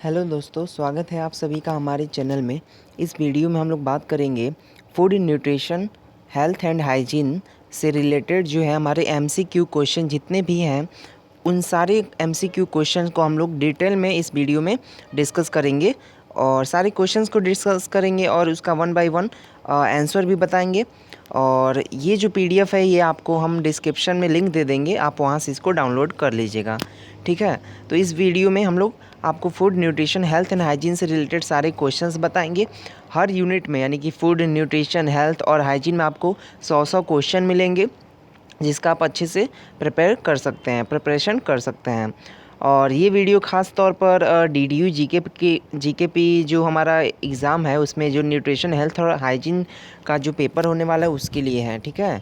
Hello दोस्तों, स्वागत है आप सभी का हमारे चैनल में। इस वीडियो में हम लोग बात करेंगे food nutrition health and hygiene से रिलेटेड जो है हमारे एमसीक्यू क्वेश्चन जितने भी हैं उन सारे एमसीक्यू क्वेश्चन को हम लोग डिटेल में इस वीडियो में डिस्कस करेंगे और सारे क्वेश्चंस को डिस्कस करेंगे और उसका वन बाय वन आंसर भी बताएंगे। और ये जो पीडीएफ है ये आपको हम डिस्क्रिप्शन में लिंक दे देंगे, आप वहाँ से इसको डाउनलोड कर लीजिएगा। ठीक है, तो इस वीडियो में हम लोग आपको food nutrition health and hygiene से रिलेटेड सारे क्वेश्चंस बताएंगे। हर यूनिट में यानी कि फूड न्यूट्रिशन हेल्थ और हाइजीन में आपको 100 क्वेश्चन मिलेंगे जिसका आप अच्छे से प्रिपरेशन कर सकते हैं। और ये वीडियो ख़ास तौर पर डीडीयू जीकेपी जो हमारा एग्ज़ाम है उसमें जो न्यूट्रिशन हेल्थ और हाइजीन का जो पेपर होने वाला है उसके लिए है। ठीक है,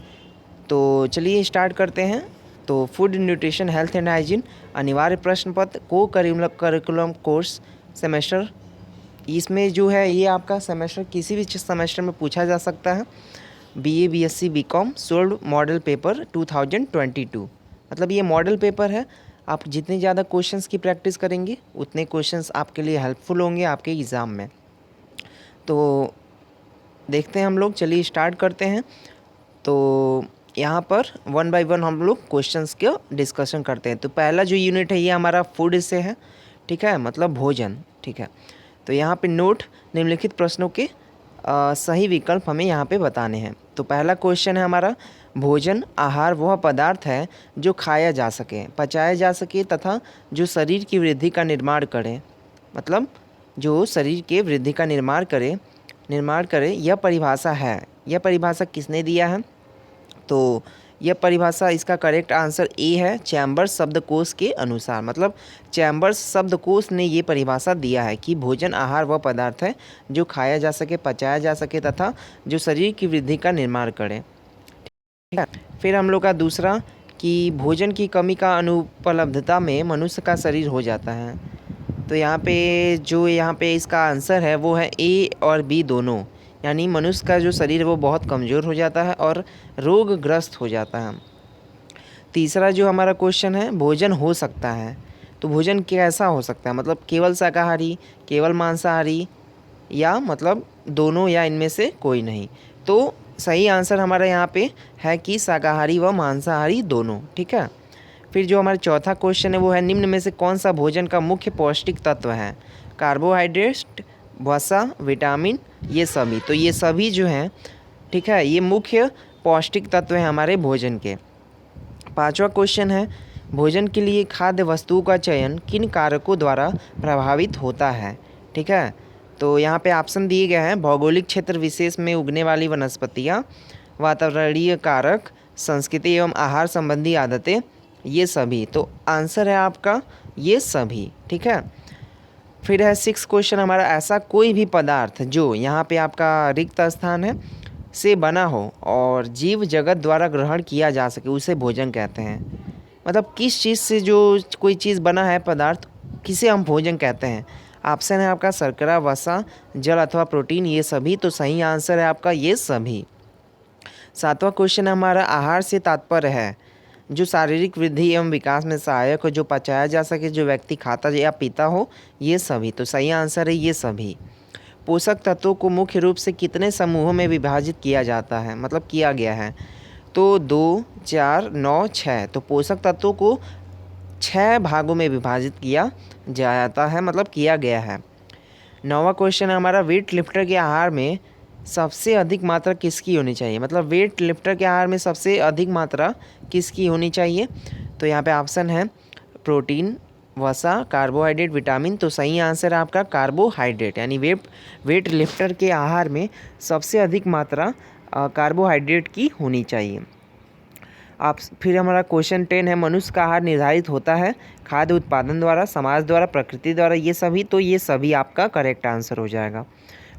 तो चलिए स्टार्ट करते हैं। तो food nutrition health and hygiene अनिवार्य प्रश्न पत्र को करिकुलम कोर्स सेमेस्टर, इसमें जो है ये आपका सेमेस्टर किसी भी सेमेस्टर में पूछा जा सकता है। BA BSc BCom solved model paper 2022, मतलब ये मॉडल पेपर है। आप जितने ज़्यादा क्वेश्चंस की प्रैक्टिस करेंगे उतने क्वेश्चंस आपके लिए हेल्पफुल होंगे आपके एग्ज़ाम में। तो देखते हैं हम लोग, चलिए स्टार्ट करते हैं। तो यहाँ पर वन बाय वन हम लोग क्वेश्चंस के डिस्कशन करते हैं। तो पहला जो यूनिट है ये हमारा फूड से है। ठीक है, मतलब भोजन। ठीक है, तो यहाँ पे नोट निम्नलिखित प्रश्नों के सही विकल्प हमें यहाँ पे बताने हैं। तो पहला क्वेश्चन है हमारा, भोजन आहार वह पदार्थ है जो खाया जा सके, पचाया जा सके तथा जो शरीर की वृद्धि का निर्माण करे, मतलब जो शरीर के वृद्धि का निर्माण करे यह परिभाषा है। यह परिभाषा किसने दिया है? तो यह परिभाषा, इसका करेक्ट आंसर ए है, चैम्बर्स शब्दकोश के अनुसार। मतलब चैम्बर्स शब्दकोश ने ये परिभाषा दिया है कि भोजन आहार वह पदार्थ है जो खाया जा सके, पचाया जा सके तथा जो शरीर की वृद्धि का निर्माण करे। ठीक है, फिर हम लोग का दूसरा कि भोजन की कमी का अनुपलब्धता में मनुष्य का शरीर हो जाता है। तो यहाँ पे इसका आंसर है वो है ए और बी दोनों, यानी मनुष्य का जो शरीर है वो बहुत कमज़ोर हो जाता है और रोगग्रस्त हो जाता है। तीसरा जो हमारा क्वेश्चन है, भोजन हो सकता है। तो भोजन कैसा हो सकता है? मतलब केवल शाकाहारी, केवल मांसाहारी, या मतलब दोनों, या इनमें से कोई नहीं। तो सही आंसर हमारा यहाँ पे है कि शाकाहारी व मांसाहारी दोनों। ठीक है, फिर जो हमारा चौथा क्वेश्चन है वो है, निम्न में से कौन सा भोजन का मुख्य पौष्टिक तत्व है? कार्बोहाइड्रेट, वसा, विटामिन, ये सभी। तो ये सभी जो हैं, ठीक है, ये मुख्य पौष्टिक तत्व हैं हमारे भोजन के। पांचवा क्वेश्चन है, भोजन के लिए खाद्य वस्तुओं का चयन किन कारकों द्वारा प्रभावित होता है? ठीक है, तो यहाँ पे ऑप्शन दिए गए हैं, भौगोलिक क्षेत्र विशेष में उगने वाली वनस्पतियाँ, वातावरणीय कारक, संस्कृति एवं आहार संबंधी आदतें, ये सभी। तो आंसर है आपका ये सभी। ठीक है, फिर है सिक्स क्वेश्चन हमारा, ऐसा कोई भी पदार्थ जो यहाँ पे आपका रिक्त स्थान है से बना हो और जीव जगत द्वारा ग्रहण किया जा सके उसे भोजन कहते हैं। मतलब किस चीज़ से जो कोई चीज़ बना है पदार्थ, किसे हम भोजन कहते हैं? ऑप्शन है आपका शर्करा, वसा, जल अथवा प्रोटीन, ये सभी। तो सही आंसर है आपका ये सभी। सातवां क्वेश्चन हमारा, आहार से तात्पर्य है जो शारीरिक वृद्धि एवं विकास में सहायक हो, जो पचाया जा सके, जो व्यक्ति खाता या पीता हो, ये सभी। तो सही आंसर है ये सभी। पोषक तत्वों को मुख्य रूप से कितने समूहों में विभाजित किया जाता है, मतलब किया गया है? तो 2, 4, 9, 6। तो पोषक तत्वों को 6 भागों में विभाजित किया जाता है, मतलब किया गया है। नौवां क्वेश्चन है हमारा, वेट लिफ्टर के आहार में सबसे अधिक मात्रा किसकी होनी चाहिए? मतलब वेट लिफ्टर के आहार में सबसे अधिक मात्रा किसकी होनी चाहिए? तो यहाँ पे ऑप्शन है प्रोटीन, वसा, कार्बोहाइड्रेट, विटामिन। तो सही आंसर है आपका कार्बोहाइड्रेट, यानी वेट लिफ्टर के आहार में सबसे अधिक मात्रा कार्बोहाइड्रेट की होनी चाहिए। आप फिर हमारा क्वेश्चन 10 है, मनुष्य का आहार निर्धारित होता है खाद्य उत्पादन द्वारा, समाज द्वारा, प्रकृति द्वारा, ये सभी। तो ये सभी आपका करेक्ट आंसर हो जाएगा।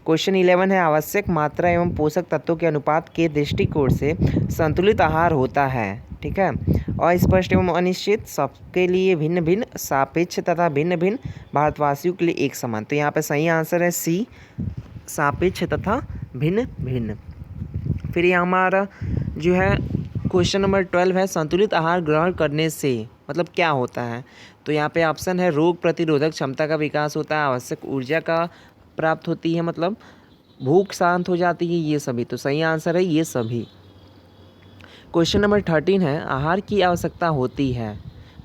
क्वेश्चन 11 है, आवश्यक मात्रा एवं पोषक तत्वों के अनुपात के दृष्टिकोण से संतुलित आहार होता है। ठीक है, अस्पष्ट एवं अनिश्चित, सबके लिए भिन्न भिन्न, सापेक्ष तथा भिन्न भिन्न, भारतवासियों के लिए एक समान। तो यहाँ पे सही आंसर है सी, सापेक्ष तथा भिन्न भिन्न। फिर ये हमारा जो है क्वेश्चन नंबर 12 है, संतुलित आहार ग्रहण करने से मतलब क्या होता है? तो यहाँ पे ऑप्शन है रोग प्रतिरोधक क्षमता का विकास होता है, आवश्यक ऊर्जा का प्राप्त होती है, मतलब भूख शांत हो जाती है, ये सभी। तो सही आंसर है ये सभी। क्वेश्चन नंबर 13 है आहार की आवश्यकता होती है,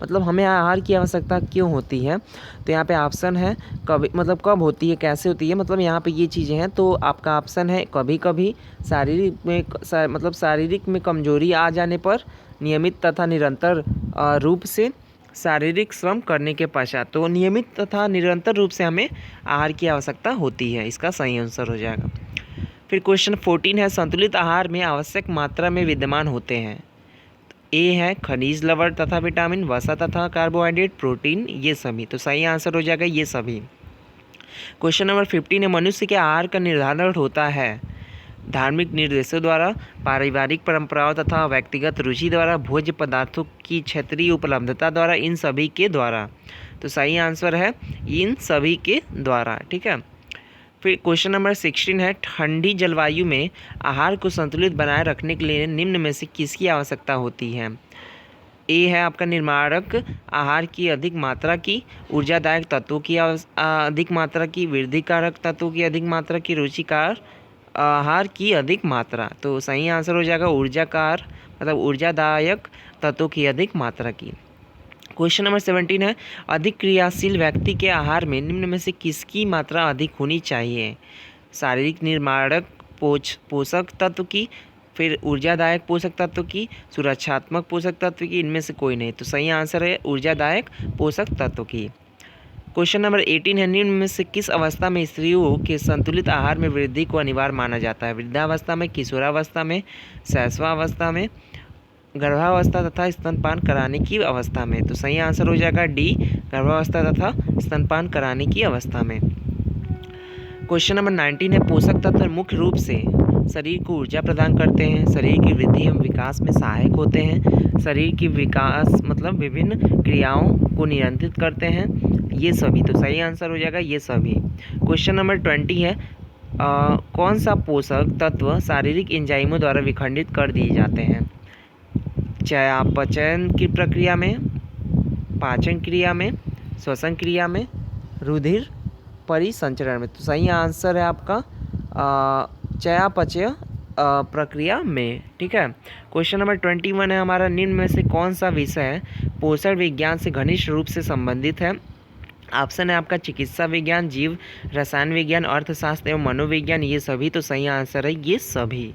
मतलब हमें आहार की आवश्यकता क्यों होती है? तो यहाँ पे ऑप्शन है कभी, मतलब कब होती है, कैसे होती है, मतलब यहाँ पे ये चीज़ें हैं। तो आपका ऑप्शन है कभी कभी, मतलब शारीरिक में कमजोरी आ जाने पर, नियमित तथा निरंतर रूप से शारीरिक श्रम करने के पश्चात। तो नियमित तथा निरंतर रूप से हमें आहार की आवश्यकता होती है, इसका सही आंसर हो जाएगा। फिर क्वेश्चन 14 है संतुलित आहार में आवश्यक मात्रा में विद्यमान होते हैं। ए है खनिज, लवण तथा विटामिन, वसा तथा कार्बोहाइड्रेट, प्रोटीन, ये सभी। तो सही आंसर हो जाएगा ये सभी। क्वेश्चन नंबर 15 है मनुष्य के आहार का निर्धारण होता है धार्मिक निर्देशों द्वारा, पारिवारिक परंपराओं तथा व्यक्तिगत रुचि द्वारा, भोज्य पदार्थों की क्षेत्रीय उपलब्धता द्वारा, इन सभी के द्वारा। तो सही आंसर है इन सभी के द्वारा, ठीक है। फिर क्वेश्चन नंबर 16 है ठंडी जलवायु में आहार को संतुलित बनाए रखने के लिए निम्न में से किसकी आवश्यकता होती है? ए है आपका निर्माणक आहार की अधिक मात्रा की, ऊर्जादायक तत्वों की अधिक मात्रा की, वृद्धिकारक तत्वों की अधिक मात्रा की, रुचिकार आहार की अधिक मात्रा। तो सही आंसर हो जाएगा ऊर्जाकार, मतलब ऊर्जादायक तत्वों की अधिक मात्रा की। क्वेश्चन नंबर 17 है अधिक क्रियाशील व्यक्ति के आहार में निम्न में से किसकी मात्रा अधिक होनी चाहिए? शारीरिक निर्माणक पोषक तत्व की, फिर ऊर्जादायक पोषक तत्व की, सुरक्षात्मक पोषक तत्व की, इनमें से कोई नहीं। तो सही आंसर है ऊर्जादायक पोषक तत्व की। क्वेश्चन नंबर 18 है निम्न में से किस अवस्था में स्त्रियों के संतुलित आहार में वृद्धि को अनिवार्य माना जाता है? वृद्धावस्था में, किशोरावस्था में, शैशवावस्था में, गर्भावस्था तथा स्तनपान कराने की अवस्था में। तो सही आंसर हो जाएगा डी, गर्भावस्था तथा स्तनपान कराने की अवस्था में। क्वेश्चन नंबर 19 है पोषक तत्व मुख्य रूप से शरीर को ऊर्जा प्रदान करते हैं, शरीर की वृद्धि एवं विकास में सहायक होते हैं, शरीर की विकास मतलब विभिन्न क्रियाओं को नियंत्रित करते हैं, ये सभी। तो सही आंसर हो जाएगा ये सभी। क्वेश्चन नंबर 20 है कौन सा पोषक तत्व शारीरिक एंजाइमों द्वारा विखंडित कर दिए जाते हैं? चयापचय की प्रक्रिया में, पाचन क्रिया में, श्वसन क्रिया में, रुधिर परिसंचरण में। तो सही आंसर है आपका चयापचय प्रक्रिया में, ठीक है। क्वेश्चन नंबर 21 है हमारा निम्न में से कौन सा विषय पोषण विज्ञान से घनिष्ठ रूप से संबंधित है? ऑप्शन है आपका चिकित्सा विज्ञान, जीव रसायन विज्ञान, अर्थशास्त्र एवं मनोविज्ञान, ये सभी। तो सही आंसर है ये सभी।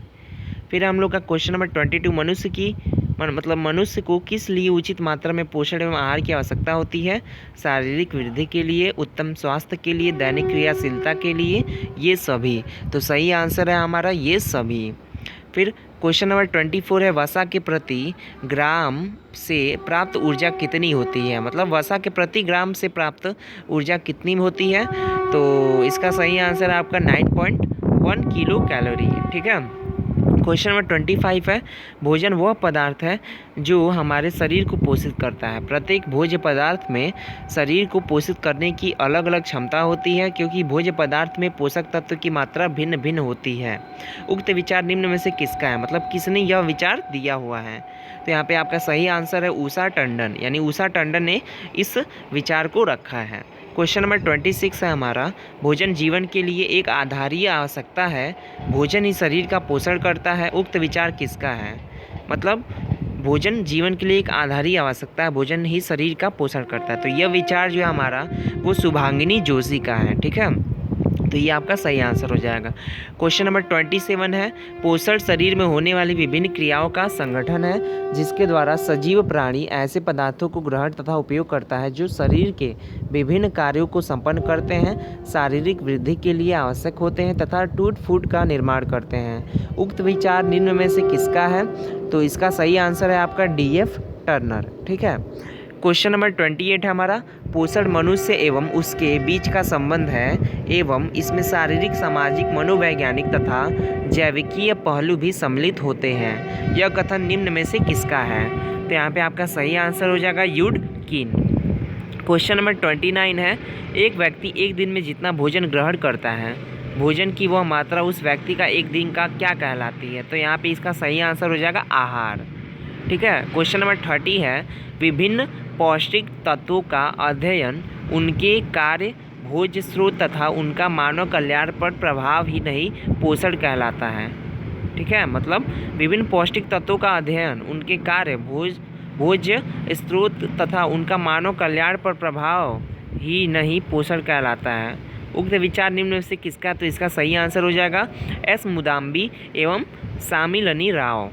फिर हम लोग का क्वेश्चन नंबर 22 मतलब मनुष्य को किस लिए उचित मात्रा में पोषण एवं आहार की आवश्यकता होती है? शारीरिक वृद्धि के लिए, उत्तम स्वास्थ्य के लिए, दैनिक क्रियाशीलता के लिए, ये सभी। तो सही आंसर है हमारा ये सभी। फिर क्वेश्चन नंबर 24 है वसा के प्रति ग्राम से प्राप्त ऊर्जा कितनी होती है? मतलब वसा के प्रति ग्राम से प्राप्त ऊर्जा कितनी होती है? तो इसका सही आंसर है आपका 9.1 किलो कैलोरी, ठीक है। क्वेश्चन नंबर 25 है भोजन वह पदार्थ है जो हमारे शरीर को पोषित करता है। प्रत्येक भोज्य पदार्थ में शरीर को पोषित करने की अलग अलग क्षमता होती है क्योंकि भोज्य पदार्थ में पोषक तत्व की मात्रा भिन्न भिन्न होती है। उक्त विचार निम्न में से किसका है? मतलब किसने यह विचार दिया हुआ है? तो यहाँ पे आपका सही आंसर है उषा टंडन, यानी उषा टंडन ने इस विचार को रखा है। क्वेश्चन नंबर 26 है हमारा भोजन जीवन के लिए एक आधारीय आवश्यकता है, भोजन ही शरीर का पोषण करता है, उक्त विचार किसका है? मतलब भोजन जीवन के लिए एक आधारीय आवश्यकता है, भोजन ही शरीर का पोषण करता है। तो यह विचार जो है हमारा वो शुभांगिनी जोशी का है, ठीक है। तो ये आपका सही आंसर हो जाएगा। क्वेश्चन नंबर 27 है पोषण शरीर में होने वाली विभिन्न क्रियाओं का संगठन है जिसके द्वारा सजीव प्राणी ऐसे पदार्थों को ग्रहण तथा उपयोग करता है जो शरीर के विभिन्न कार्यों को संपन्न करते हैं, शारीरिक वृद्धि के लिए आवश्यक होते हैं तथा टूट फूट का निर्माण करते हैं। उक्त विचार निम्न में से किसका है? तो इसका सही आंसर है आपका DF टर्नर, ठीक है। क्वेश्चन नंबर 28 है हमारा पोषण मनुष्य एवं उसके बीच का संबंध है एवं इसमें शारीरिक, सामाजिक, मनोवैज्ञानिक तथा जैविकीय पहलू भी सम्मिलित होते हैं। यह कथन निम्न में से किसका है? तो यहाँ पे आपका सही आंसर हो जाएगा यूडकिन। क्वेश्चन नंबर 29 है एक व्यक्ति एक दिन में जितना भोजन ग्रहण करता है, भोजन की वह मात्रा उस व्यक्ति का एक दिन का क्या कहलाती है? तो यहाँ पे इसका सही आंसर हो जाएगा आहार, ठीक है। क्वेश्चन नंबर 30 है विभिन्न पौष्टिक तत्वों का अध्ययन उनके कार्य, भोज्य स्रोत तथा उनका मानव कल्याण पर प्रभाव ही नहीं पोषण कहलाता है। ठीक है, मतलब विभिन्न पौष्टिक तत्वों का अध्ययन उनके कार्य, भोज्य स्रोत तथा उनका मानव कल्याण पर प्रभाव ही नहीं पोषण कहलाता है। उक्त विचार निम्न में से किसका? तो इसका सही आंसर हो जाएगा एस मुदाम्बी एवं शामिलनी राव।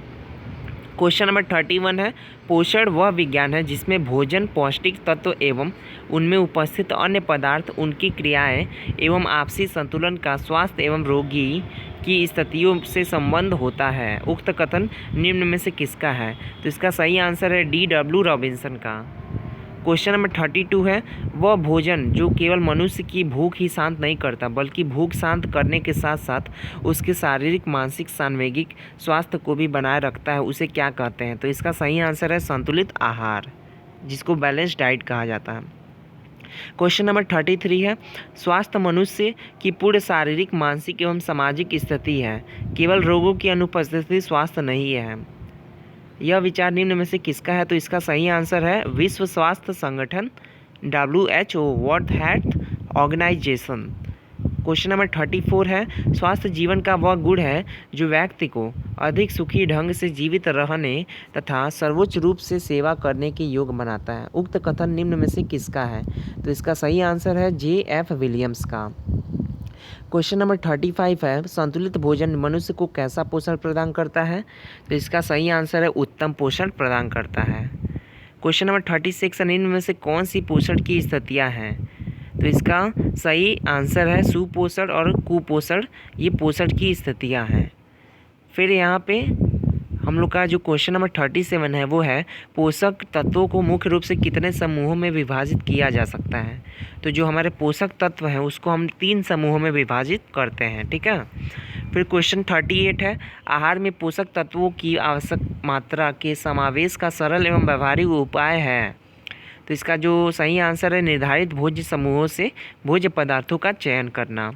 क्वेश्चन नंबर 31 है, पोषण वह विज्ञान है जिसमें भोजन, पौष्टिक तत्व एवं उनमें उपस्थित अन्य पदार्थ, उनकी क्रियाएं एवं आपसी संतुलन का स्वास्थ्य एवं रोगी की स्थितियों से संबंध होता है। उक्त कथन निम्न में से किसका है? तो इसका सही आंसर है D.W. रॉबिन्सन का। क्वेश्चन नंबर 32 है, वह भोजन जो केवल मनुष्य की भूख ही शांत नहीं करता बल्कि भूख शांत करने के साथ साथ उसके शारीरिक, मानसिक, सांवेगिक स्वास्थ्य को भी बनाए रखता है, उसे क्या कहते हैं? तो इसका सही आंसर है संतुलित आहार, जिसको बैलेंस डाइट कहा जाता है। क्वेश्चन नंबर 33 है, स्वास्थ्य मनुष्य की पूर्ण शारीरिक, मानसिक एवं सामाजिक स्थिति है, केवल रोगों की अनुपस्थिति स्वास्थ्य नहीं है। यह विचार निम्न में से किसका है? तो इसका सही आंसर है विश्व स्वास्थ्य संगठन WHO, world health organization. Question number 34 है, स्वास्थ्य जीवन का वह गुण है जो व्यक्ति को अधिक सुखी ढंग से जीवित रहने तथा सर्वोच्च रूप से सेवा करने के योग्य बनाता है। उक्त कथन निम्न में से किसका है? तो इसका सही आंसर है J.F. विलियम्स का। क्वेश्चन नंबर 35 है, संतुलित भोजन मनुष्य को कैसा पोषण प्रदान करता है? तो इसका सही आंसर है उत्तम पोषण प्रदान करता है। क्वेश्चन नंबर 36 है, निम्न में से कौन सी पोषण की स्थितियां हैं? तो इसका सही आंसर है सुपोषण और कुपोषण, ये पोषण की स्थितियां हैं। फिर यहाँ पे हम लोग का जो क्वेश्चन नंबर 37 है वो है, पोषक तत्वों को मुख्य रूप से कितने समूहों में विभाजित किया जा सकता है? तो जो हमारे पोषक तत्व हैं उसको हम 3 समूहों में विभाजित करते हैं। ठीक है। फिर क्वेश्चन 38 है, आहार में पोषक तत्वों की आवश्यक मात्रा के समावेश का सरल एवं व्यवहारिक उपाय है। तो इसका जो सही आंसर है निर्धारित भोज्य समूहों से भोज्य पदार्थों का चयन करना।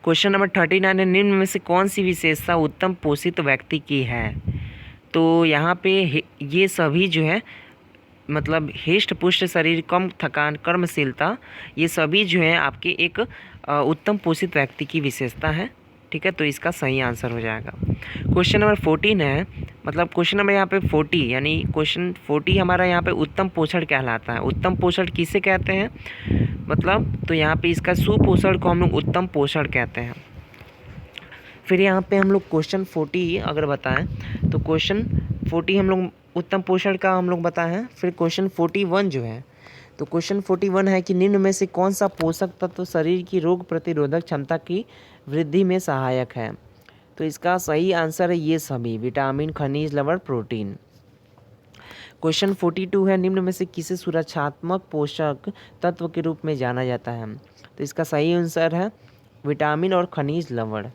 क्वेश्चन नंबर 39 है, निम्न में से कौन सी विशेषता उत्तम पोषित व्यक्ति की है? तो यहाँ पे ये सभी जो है मतलब हिष्ट पुष्ट शरीर, कम थकान, कर्मशीलता, ये सभी जो है आपके एक उत्तम पोषित व्यक्ति की विशेषता है। ठीक है, तो इसका सही आंसर हो जाएगा। क्वेश्चन नंबर 14 है, मतलब क्वेश्चन नंबर यहाँ पे 40 यानी क्वेश्चन 40 हमारा यहाँ पे उत्तम पोषण कहलाता है। उत्तम पोषण किसे कहते हैं? मतलब तो यहाँ पे इसका सुपोषण को हम लोग उत्तम पोषण कहते हैं। फिर यहाँ पे हम लोग क्वेश्चन 40 अगर बताएं तो क्वेश्चन 40 हम लोग उत्तम पोषण का हम लोग बताए हैं। फिर क्वेश्चन 41 जो है, तो क्वेश्चन 41 है कि निम्न में से कौन सा पोषक तत्व शरीर की रोग प्रतिरोधक क्षमता की वृद्धि में सहायक है? तो इसका सही आंसर है ये सभी, विटामिन, खनिज, लवण, प्रोटीन। क्वेश्चन 42 है, निम्न में से किसे सुरक्षात्मक पोषक तत्व के रूप में जाना जाता है? तो इसका सही आंसर है विटामिन और खनिज, लवण।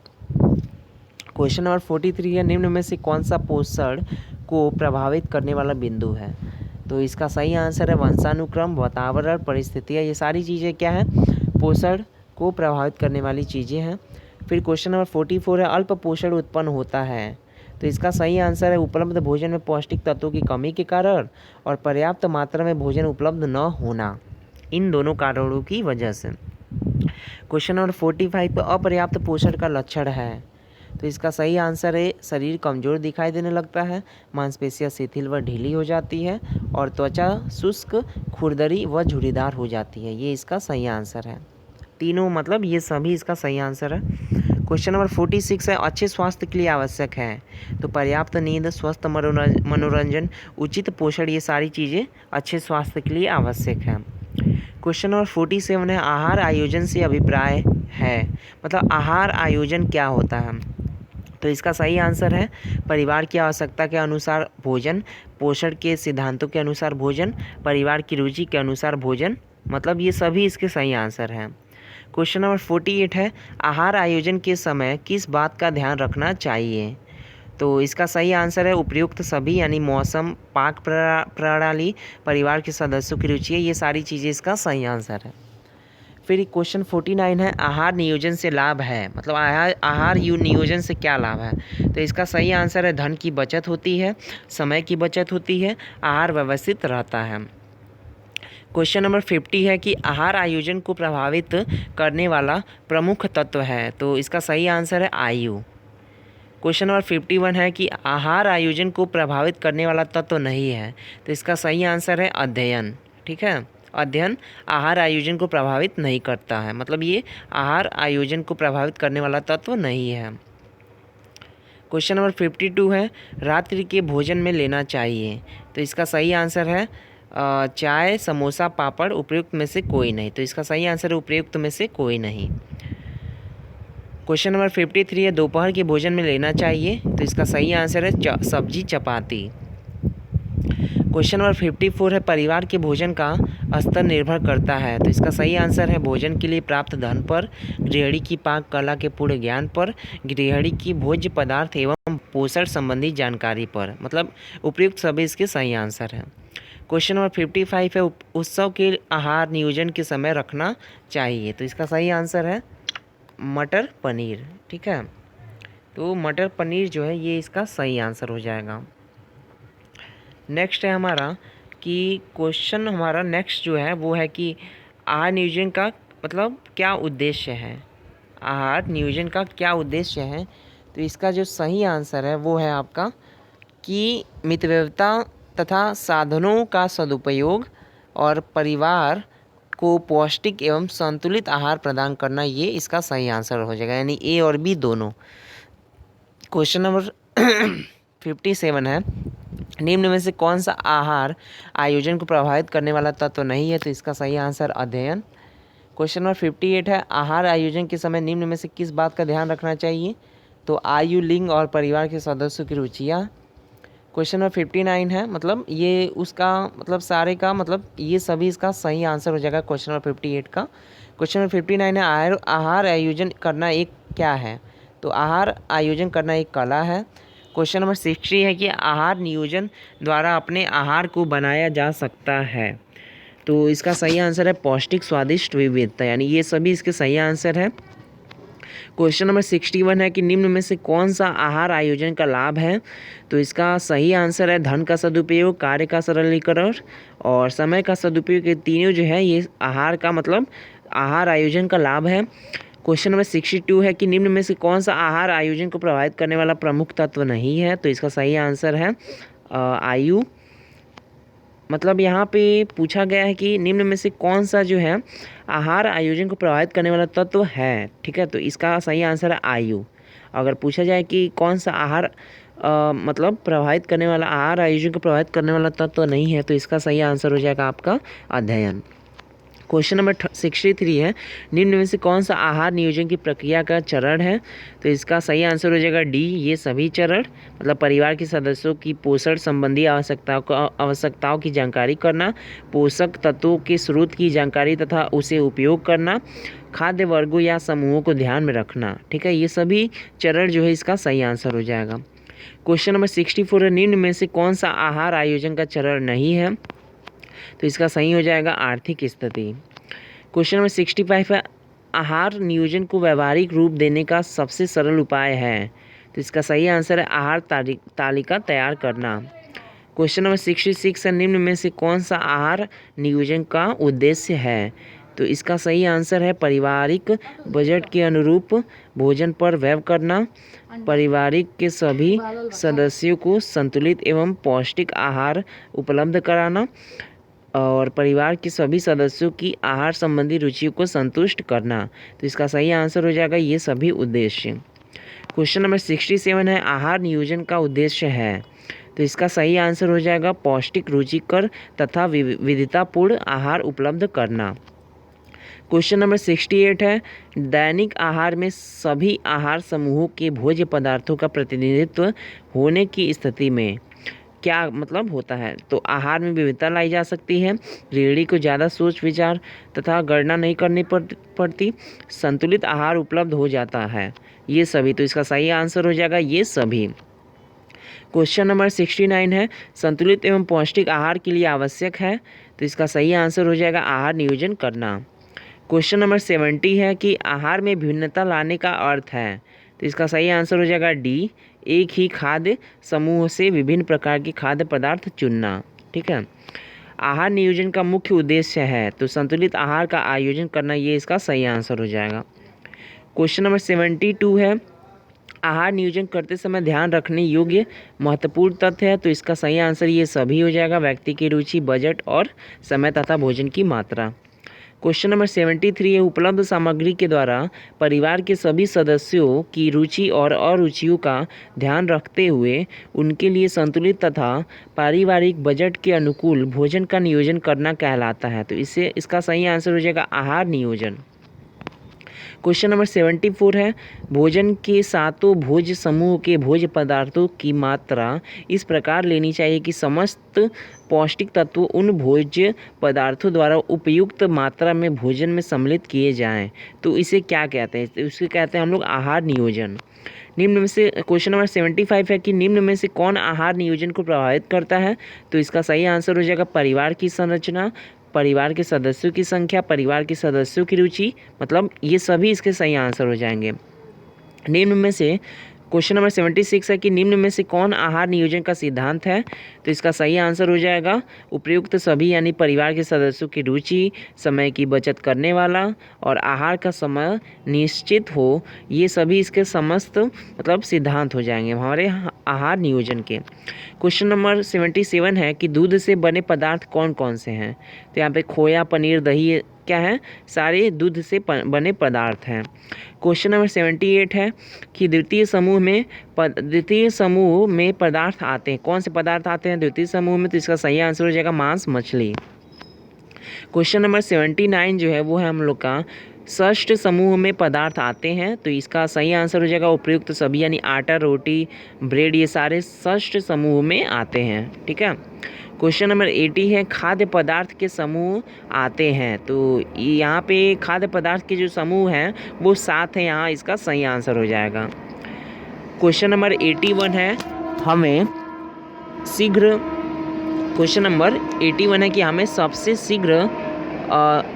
क्वेश्चन नंबर 43 है, निम्न में से कौन सा पोषण को प्रभावित करने वाला बिंदु है? तो इसका सही आंसर है वंशानुक्रम, वातावरण, परिस्थितियाँ, ये सारी चीज़ें क्या है? पोषण को प्रभावित करने वाली चीज़ें हैं। फिर क्वेश्चन नंबर 44 है, अल्प पोषण उत्पन्न होता है? तो इसका सही आंसर है उपलब्ध भोजन में पौष्टिक तत्वों की कमी के कारण और पर्याप्त मात्रा में भोजन उपलब्ध न होना, इन दोनों कारणों की वजह से। क्वेश्चन नंबर 45 पर अपर्याप्त पोषण का लक्षण है? तो इसका सही आंसर है शरीर कमज़ोर दिखाई देने लगता है, मांसपेशियाँ शिथिल व ढीली हो जाती है और त्वचा शुष्क, खुरदरी व झुर्रीदार हो जाती है। ये इसका सही आंसर है। तीनों मतलब ये सभी इसका सही आंसर है। क्वेश्चन नंबर 46 है, अच्छे स्वास्थ्य के लिए आवश्यक है? तो पर्याप्त नींद, स्वस्थ मनोरंजन, उचित पोषण, ये सारी चीज़ें अच्छे स्वास्थ्य के लिए आवश्यक है। क्वेश्चन नंबर 47 है, आहार आयोजन से अभिप्राय है? मतलब आहार आयोजन क्या होता है? तो इसका सही आंसर है परिवार की आवश्यकता के अनुसार भोजन, पोषण के सिद्धांतों के अनुसार भोजन, परिवार की रुचि के अनुसार भोजन, मतलब ये सभी इसके सही आंसर हैं। क्वेश्चन नंबर 48 है, आहार आयोजन के समय किस बात का ध्यान रखना चाहिए? तो इसका सही आंसर है उपयुक्त सभी, यानी मौसम, पाक प्रणाली, परिवार के सदस्यों की रुचि, ये सारी चीज़ें इसका सही आंसर है। फिर क्वेश्चन 49 है, आहार नियोजन से लाभ है? मतलब आहार नियोजन से क्या लाभ है? तो इसका सही आंसर है धन की बचत होती है, समय की बचत होती है, आहार व्यवस्थित रहता है। क्वेश्चन नंबर 50 है कि आहार आयोजन को प्रभावित करने वाला प्रमुख तत्व है, तो इसका सही आंसर है आयु। क्वेश्चन नंबर 51 है कि आहार आयोजन को प्रभावित करने वाला तत्व नहीं है, तो इसका सही आंसर है अध्ययन। ठीक है, अध्ययन आहार आयोजन को प्रभावित नहीं करता है, मतलब ये आहार आयोजन को प्रभावित करने वाला तत्व नहीं है। क्वेश्चन नंबर 52 है रात्रि के भोजन में लेना चाहिए, तो इसका सही आंसर है चाय, समोसा, पापड़, उपयुक्त में से कोई नहीं, तो इसका सही आंसर है उपयुक्त में से कोई नहीं। क्वेश्चन नंबर 53 है दोपहर के भोजन में लेना चाहिए, तो इसका सही आंसर है सब्जी, चपाती। क्वेश्चन नंबर 54 है परिवार के भोजन का स्तर निर्भर करता है, तो इसका सही आंसर है भोजन के लिए प्राप्त धन पर, गृहिणी की पाक कला के पूर्ण ज्ञान पर, गृहिणी की भोज्य पदार्थ एवं पोषण संबंधी जानकारी पर, मतलब उपयुक्त सभी इसके सही आंसर हैं। क्वेश्चन नंबर 55 है उत्सव के आहार नियोजन के समय रखना चाहिए, तो इसका सही आंसर है मटर पनीर। ठीक है, तो मटर पनीर जो है ये इसका सही आंसर हो जाएगा। नेक्स्ट है हमारा कि क्वेश्चन हमारा नेक्स्ट जो है वो है कि आहार नियोजन का मतलब क्या उद्देश्य है, आहार नियोजन का क्या उद्देश्य है, तो इसका जो सही आंसर है वो है आपका कि मितव्ययता तथा साधनों का सदुपयोग और परिवार को पौष्टिक एवं संतुलित आहार प्रदान करना, ये इसका सही आंसर हो जाएगा, यानी ए और बी दोनों। क्वेश्चन नंबर 57 है निम्न में से कौन सा आहार आयोजन को प्रभावित करने वाला तत्व नहीं है, तो इसका सही आंसर अध्ययन। क्वेश्चन नंबर 58 है आहार आयोजन के समय निम्न में से किस बात का ध्यान रखना चाहिए, तो आयु, लिंग और परिवार के सदस्यों की रुचियाँ। क्वेश्चन नंबर 59 है मतलब ये उसका मतलब सारे का मतलब ये सभी इसका सही आंसर हो जाएगा क्वेश्चन नंबर 58 का। क्वेश्चन नंबर 59 है आहार आयोजन करना एक क्या है, तो आहार आयोजन करना एक कला है। क्वेश्चन नंबर 60 है कि आहार नियोजन द्वारा अपने आहार को बनाया जा सकता है, तो इसका सही आंसर है पौष्टिक, स्वादिष्ट, विविधता, यानी ये सभी इसके सही आंसर है। क्वेश्चन नंबर 61 है कि निम्न में से कौन सा आहार आयोजन का लाभ है, तो इसका सही आंसर है धन का सदुपयोग, कार्य का सरलीकरण और समय का सदुपयोग, ये तीनों जो है ये आहार का मतलब आहार आयोजन का लाभ है। क्वेश्चन नंबर 62 है कि निम्न में से कौन सा आहार आयोजन को प्रभावित करने वाला प्रमुख तत्व नहीं है, तो इसका सही आंसर है आयु। मतलब यहाँ पे पूछा गया है कि निम्न में से कौन सा जो है आहार आयोजन को प्रभावित करने वाला तत्व है, ठीक है, तो इसका सही आंसर है आयु। अगर पूछा जाए कि कौन सा आहार मतलब प्रभावित करने वाला आहार आयोजन को प्रभावित करने वाला तत्व नहीं है, तो इसका सही आंसर हो जाएगा आपका अध्ययन। क्वेश्चन नंबर 63 है निम्न में से कौन सा आहार नियोजन की प्रक्रिया का चरण है, तो इसका सही आंसर हो जाएगा डी, ये सभी चरण, मतलब परिवार के सदस्यों की पोषण संबंधी आवश्यकताओं की जानकारी करना, पोषक तत्वों के स्रोत की जानकारी तथा उसे उपयोग करना, खाद्य वर्गों या समूहों को ध्यान में रखना। ठीक है, ये सभी चरण जो है इसका सही आंसर हो जाएगा। क्वेश्चन नंबर 64 है निम्न में से कौन सा आहार आयोजन का चरण नहीं है, तो इसका सही हो जाएगा आर्थिक स्थिति। क्वेश्चन नंबर 65 है आहार नियोजन को व्यवहारिक रूप देने का सबसे सरल उपाय है, तो इसका सही आंसर है आहार तालिका तैयार करना। क्वेश्चन नंबर 66 है निम्न में से कौन सा आहार नियोजन का उद्देश्य है, तो इसका सही आंसर है पारिवारिक बजट के अनुरूप भोजन पर व्यय करना, पारिवारिक के सभी सदस्यों को संतुलित एवं पौष्टिक आहार उपलब्ध कराना और परिवार के सभी सदस्यों की आहार संबंधी रुचियों को संतुष्ट करना, तो इसका सही आंसर हो जाएगा ये सभी उद्देश्य। क्वेश्चन नंबर 67 है आहार नियोजन का उद्देश्य है, तो इसका सही आंसर हो जाएगा पौष्टिक, रुचिकर तथा विविधतापूर्ण आहार उपलब्ध करना। क्वेश्चन नंबर 68 है दैनिक आहार में सभी आहार समूहों के भोज्य पदार्थों का प्रतिनिधित्व होने की स्थिति में क्या मतलब होता है, तो आहार में विविधता लाई जा सकती है, गृहिणी को ज़्यादा सोच विचार तथा गणना नहीं करनी पड़ती, संतुलित आहार उपलब्ध हो जाता है, ये सभी, तो इसका सही आंसर हो जाएगा ये सभी। क्वेश्चन नंबर 69 है संतुलित एवं पौष्टिक आहार के लिए आवश्यक है, तो इसका सही आंसर हो जाएगा आहार नियोजन करना। क्वेश्चन नंबर 70 है कि आहार में भिन्नता लाने का अर्थ है, तो इसका सही आंसर हो जाएगा डी, एक ही खाद्य समूह से विभिन्न प्रकार के खाद्य पदार्थ चुनना। ठीक है, आहार नियोजन का मुख्य उद्देश्य है, तो संतुलित आहार का आयोजन करना, ये इसका सही आंसर हो जाएगा। क्वेश्चन नंबर 72 है, आहार नियोजन करते समय ध्यान रखने योग्य महत्वपूर्ण तथ्य है, तो इसका सही आंसर ये सभी हो जाएगा। व्यक्ति की रुचि, बजट और समय तथा भोजन की मात्रा। क्वेश्चन नंबर 73 है, उपलब्ध सामग्री के द्वारा परिवार के सभी सदस्यों की रुचि और अरुचियों का ध्यान रखते हुए उनके लिए संतुलित तथा पारिवारिक बजट के अनुकूल भोजन का नियोजन करना कहलाता है, तो इसका सही आंसर हो जाएगा आहार नियोजन। क्वेश्चन नंबर 74 है, भोजन के सातों भोज समूह के भोज्य पदार्थों की मात्रा इस प्रकार लेनी चाहिए कि समस्त पौष्टिक तत्व उन भोज्य पदार्थों द्वारा उपयुक्त मात्रा में भोजन में सम्मिलित किए जाएं, तो इसे क्या कहते हैं? तो इसे कहते हैं हम लोग आहार नियोजन। निम्न में से क्वेश्चन नंबर 75 है कि निम्न में से कौन आहार नियोजन को प्रभावित करता है, तो इसका सही आंसर हो जाएगा परिवार की संरचना, परिवार के सदस्यों की संख्या, परिवार के सदस्यों की रुचि, मतलब ये सभी इसके सही आंसर हो जाएंगे। निम्न में से क्वेश्चन नंबर 76 है कि निम्न में से कौन आहार नियोजन का सिद्धांत है, तो इसका सही आंसर हो जाएगा उपयुक्त सभी, यानी परिवार के सदस्यों की रुचि, समय की बचत करने वाला और आहार का समय निश्चित हो, ये सभी इसके समस्त मतलब सिद्धांत हो जाएंगे हमारे आहार नियोजन के। क्वेश्चन नंबर 77 है कि दूध से बने पदार्थ कौन कौन से हैं, तो यहाँ पे खोया, पनीर, दही क्या है, सारे दूध से बने पदार्थ हैं। क्वेश्चन नंबर 78 है कि द्वितीय समूह में पदार्थ आते हैं, कौन से पदार्थ आते हैं द्वितीय समूह में, तो इसका सही आंसर हो जाएगा मांस, मछली। क्वेश्चन नंबर 79 जो है वो है हम लोग का षष्ठ समूह में पदार्थ आते हैं, तो इसका सही आंसर हो जाएगा उपयुक्त सभी, यानी आटा, रोटी, ब्रेड, ये सारे षष्ठ समूह में आते हैं। ठीक है। क्वेश्चन नंबर 80 है, खाद्य पदार्थ के समूह आते हैं, तो यहाँ पे खाद्य पदार्थ के जो समूह हैं वो 7 हैं, यहाँ इसका सही आंसर हो जाएगा। क्वेश्चन नंबर 81 है, हमें शीघ्र क्वेश्चन नंबर 81 है कि हमें सबसे शीघ्र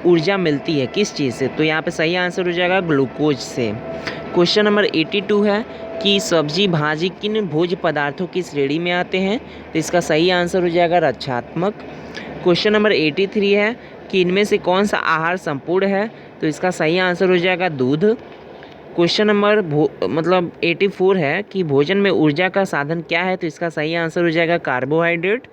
ऊर्जा मिलती है किस चीज़ से, तो यहाँ पे सही आंसर हो जाएगा ग्लूकोज से। क्वेश्चन नंबर 82 है कि सब्जी भाजी किन भोज्य पदार्थों की श्रेणी में आते हैं, तो इसका सही आंसर हो जाएगा रक्षात्मक। क्वेश्चन नंबर 83 है कि इनमें से कौन सा आहार संपूर्ण है, तो इसका सही आंसर हो जाएगा दूध। क्वेश्चन नंबर 84 है कि भोजन में ऊर्जा का साधन क्या है, तो इसका सही आंसर हो जाएगा कार्बोहाइड्रेट।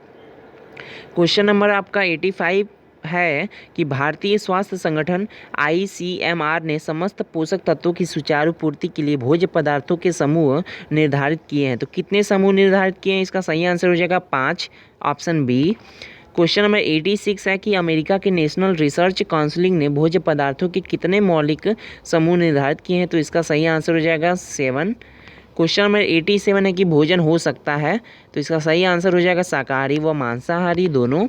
क्वेश्चन नंबर आपका 85 है कि भारतीय स्वास्थ्य संगठन ICMR ने समस्त पोषक तत्वों की सुचारू पूर्ति के लिए भोज्य पदार्थों के समूह निर्धारित किए हैं, तो कितने समूह निर्धारित किए हैं, इसका सही आंसर हो जाएगा 5, ऑप्शन बी। क्वेश्चन नंबर 86 है कि अमेरिका के नेशनल रिसर्च काउंसिल ने भोज्य पदार्थों के कितने मौलिक समूह निर्धारित किए हैं, तो इसका सही आंसर हो जाएगा 7। क्वेश्चन नंबर 87 है कि भोजन हो सकता है, तो इसका सही आंसर हो जाएगा शाकाहारी व मांसाहारी दोनों।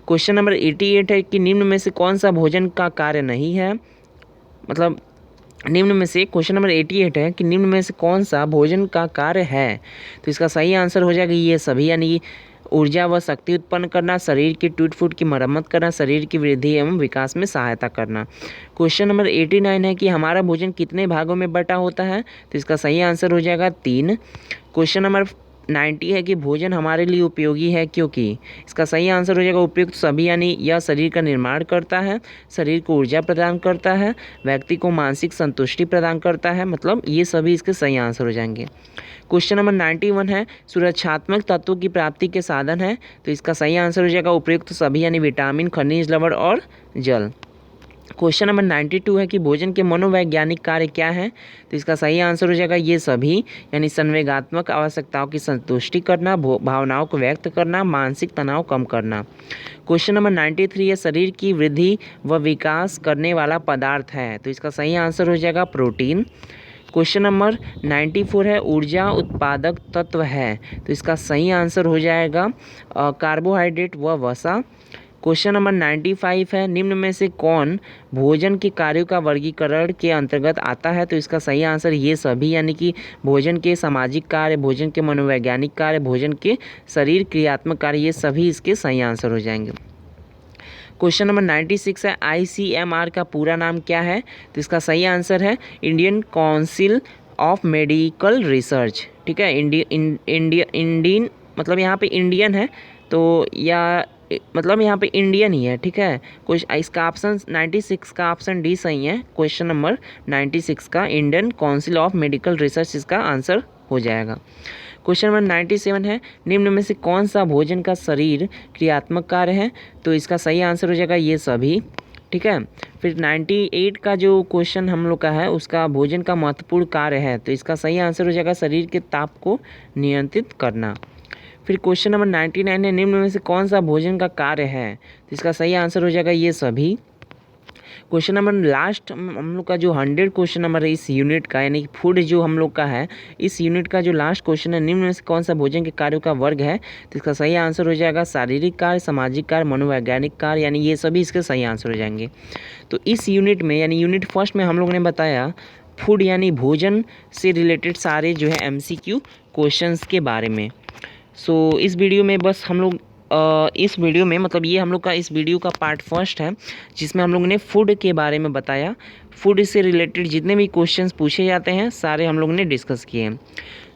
क्वेश्चन नंबर 88 है कि निम्न में से कौन सा भोजन का कार्य नहीं है, मतलब निम्न में से क्वेश्चन नंबर 88 है कि निम्न में से कौन सा भोजन का कार्य है, तो इसका सही आंसर हो जाएगा ये सभी, यानी ऊर्जा व शक्ति उत्पन्न करना, शरीर की टूट फूट की मरम्मत करना, शरीर की वृद्धि एवं विकास में सहायता करना। क्वेश्चन नंबर 89 है कि हमारा भोजन कितने भागों में बटा होता है, तो इसका सही आंसर हो जाएगा 3। क्वेश्चन नंबर 90 है कि भोजन हमारे लिए उपयोगी है क्योंकि, इसका सही आंसर हो जाएगा उपयुक्त सभी, यानी यह शरीर का निर्माण करता है, शरीर को ऊर्जा प्रदान करता है, व्यक्ति को मानसिक संतुष्टि प्रदान करता है, मतलब ये सभी इसके सही आंसर हो जाएंगे। क्वेश्चन नंबर 91 है सुरक्षात्मक तत्वों की प्राप्ति के साधन है, तो इसका सही आंसर हो जाएगा उपयुक्त सभी, यानी विटामिन, खनिज, लवण और जल। क्वेश्चन नंबर 92 है कि भोजन के मनोवैज्ञानिक कार्य क्या है, तो इसका सही आंसर हो जाएगा ये सभी, यानी संवेगात्मक आवश्यकताओं की संतुष्टि करना, भावनाओं को व्यक्त करना, मानसिक तनाव कम करना। क्वेश्चन नंबर 93 है शरीर की वृद्धि व विकास करने वाला पदार्थ है, तो इसका सही आंसर हो जाएगा प्रोटीन। क्वेश्चन नंबर 94 है ऊर्जा उत्पादक तत्व है, तो इसका सही आंसर हो जाएगा कार्बोहाइड्रेट व वसा। क्वेश्चन नंबर 95 है निम्न में से कौन भोजन के कार्यों का वर्गीकरण के अंतर्गत आता है, तो इसका सही आंसर ये सभी, यानी कि भोजन के सामाजिक कार्य, भोजन के मनोवैज्ञानिक कार्य, भोजन के शरीर क्रियात्मक कार्य, ये सभी इसके सही आंसर हो जाएंगे। क्वेश्चन नंबर 96 है ICMR का पूरा नाम क्या है, तो इसका सही आंसर है Indian council of medical research. ठीक है, इंडियन मतलब यहाँ पे इंडियन है, तो या मतलब यहाँ पे इंडियन ही है, ठीक है। इसका ऑप्शन 96 का ऑप्शन डी सही है। क्वेश्चन नंबर 96 का Indian council of medical research इसका आंसर हो जाएगा। क्वेश्चन नंबर 97 है, निम्न में से कौन सा भोजन का शरीर क्रियात्मक कार्य है? तो इसका सही आंसर हो जाएगा ये सभी, ठीक है। फिर 98 का जो क्वेश्चन हम लोग का है, उसका भोजन का महत्वपूर्ण कार्य है, तो इसका सही आंसर हो जाएगा शरीर के ताप को नियंत्रित करना। फिर क्वेश्चन नंबर 99 है, निम्न में से कौन सा भोजन का कार्य है? तो इसका सही आंसर हो जाएगा ये सभी। क्वेश्चन नंबर लास्ट हम लोग का जो 100 क्वेश्चन नंबर है इस यूनिट का, यानी कि फूड जो हम लोग का है, इस यूनिट का जो लास्ट क्वेश्चन है, निम्न में से कौन सा भोजन के कार्यों का वर्ग है? तो इसका सही आंसर हो जाएगा शारीरिक कार्य, सामाजिक कार्य, मनोवैज्ञानिक कार्य, यानी ये सभी इसके सही आंसर हो जाएंगे। तो इस यूनिट में यानी यूनिट फर्स्ट में हम लोग ने बताया फूड यानी भोजन से रिलेटेड सारे जो है MCQ क्वेश्चंस के बारे में। सो इस वीडियो में बस हम लोग इस वीडियो में मतलब ये हम लोग का इस वीडियो का पार्ट फर्स्ट है, जिसमें हम लोग ने फूड के बारे में बताया। फूड से रिलेटेड जितने भी क्वेश्चंस पूछे जाते हैं सारे हम लोग ने डिस्कस किए हैं।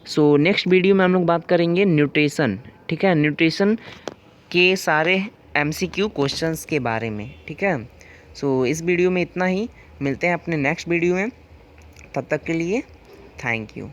सो नेक्स्ट वीडियो में हम लोग बात करेंगे न्यूट्रिशन, ठीक है, न्यूट्रिशन के सारे MCQ क्वेश्चंस के बारे में, ठीक है। सो इस वीडियो में इतना ही, मिलते हैं अपने नेक्स्ट वीडियो में, तब तक के लिए थैंक यू।